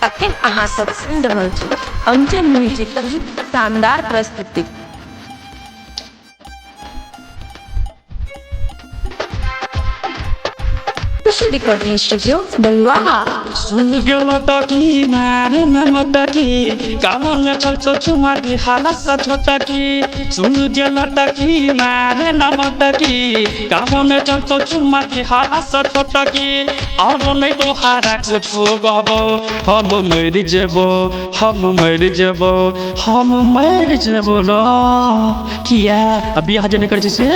तखन अहाँ सब सुनि रहल छी अंजन म्यूजिक शानदार प्रस्तुति। खुशी रिकॉर्डिंग स्टूडियो बलुआ। सुन गेलो टकी मारे नमटकी कामन चलतो चुमारी हाला सा छोटकी। सुन गेलो टकी मारे नमटकी कामन चलतो चुमारी हाला सा छोटकी। और नहीं तो हारा कुछ गबो हम मर जेबो हम मर जेबो हम मर जेबो ना किया अभी हजने कर जैसे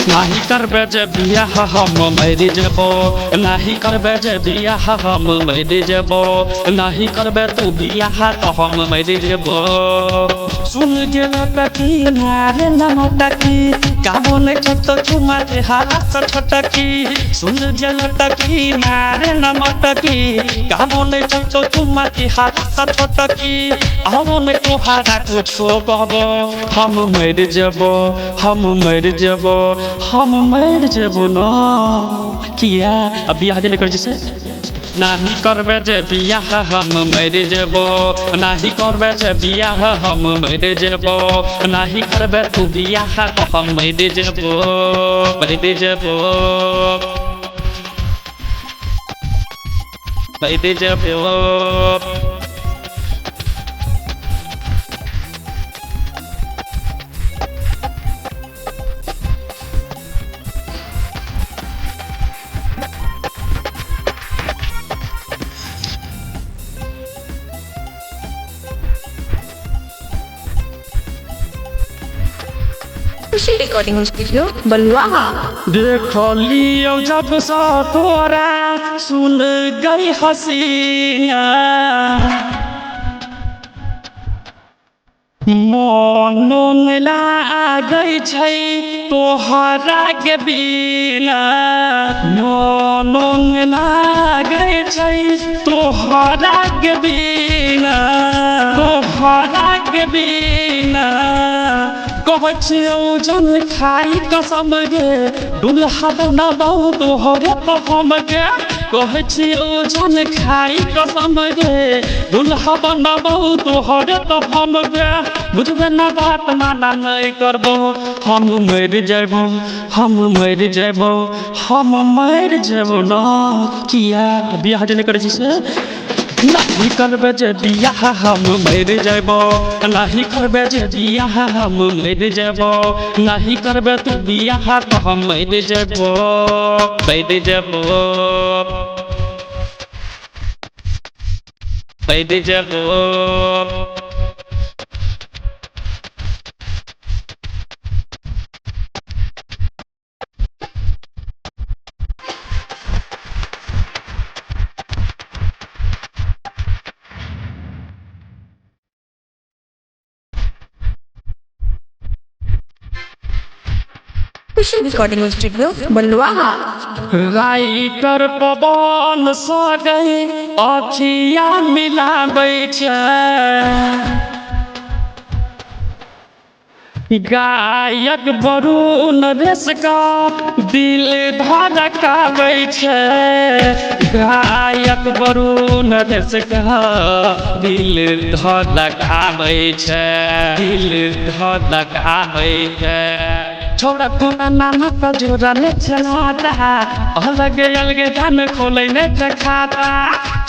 नाही करबे जे बियाह हम मर जेबो नाही करबे जे बियाह हम मर जेबो नाही करबे तू बियाह तो हम मर जेबो। सुन गेल टकी मारे नमटकी कामन चलतो चुमारे हाला सा छोटकी। सुन गेल टकी मारे नमटकी कामन चलतो चुमारे हाला सा छोटकी। और तोहारा कुछ कहबो हम मर जेबो हम मर जेबो हम मर जेबो ना किया अभी आगे लेकर जैसे नाही करबे जे बियाह हम मर जेबो नाही करबे जे बियाह हम मर जेबो नाही करबे तू बियाह तो हम मर जेबो मर जेबो मर जेबो। खुशी रिकॉर्डिंग स्टूडियो बलुआ। देख लियो जब सा तोरा सुन गई हसीना मन लागै छै तोहरा के बिना मन लागै छै तोहरा के बिना तोहरा के बिना। कहै छियौ जन खाई कसम गे दुल्हा बनाबौ तोहरे तो हम गे। कहै छियौ जन खाई कसम गे दुल्हा बनाबौ तोहरे तो हम गे। बुझबे ना बात माना नहीं करबो हम मर जेबो हम मर जेबो हम मर जेबो ना किया बियाह जने करे छी से नहीं करबे जे बियाह हम मर जेबो नहीं करबे जे बियाह हम मर जेबो नहीं करबे तू बियाह तो हम मर जेबो मर जेबो मर जेबो। खुशी रिकॉर्डिंग स्टूडियो बलुआ। राइटर पवन सगै अखिया मिलाबै छै गायक वरुण रेशका दिल धड़काबै छै गायक वरुण रेशका दिल धड़काबै छै दिल धड़काबै छै। छोड़ा कोना नाम का जोरा ले चलाता अलग अलग धान खोले ने खाता।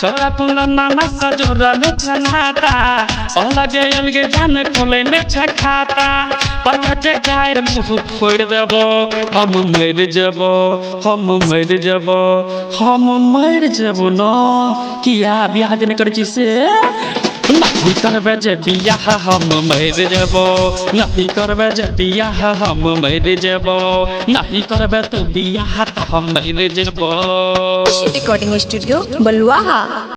छोड़ा कोना नाम का जोरा ले चलाता अलग अलग धान खोले ने खाता। पलटे गायर मुँह फोड़ देबो हम मर जेबो हम मर जेबो हम मर जेबो ना किया बियाह जने करे छी से नहीं करबे जे बियाह हम मर जेबो नहीं करबे जे बियाह हम मर जेबो नहीं करबे तू बियाह तो हम मर जेबो। खुशी रिकॉर्डिंग स्टूडियो बलुआ।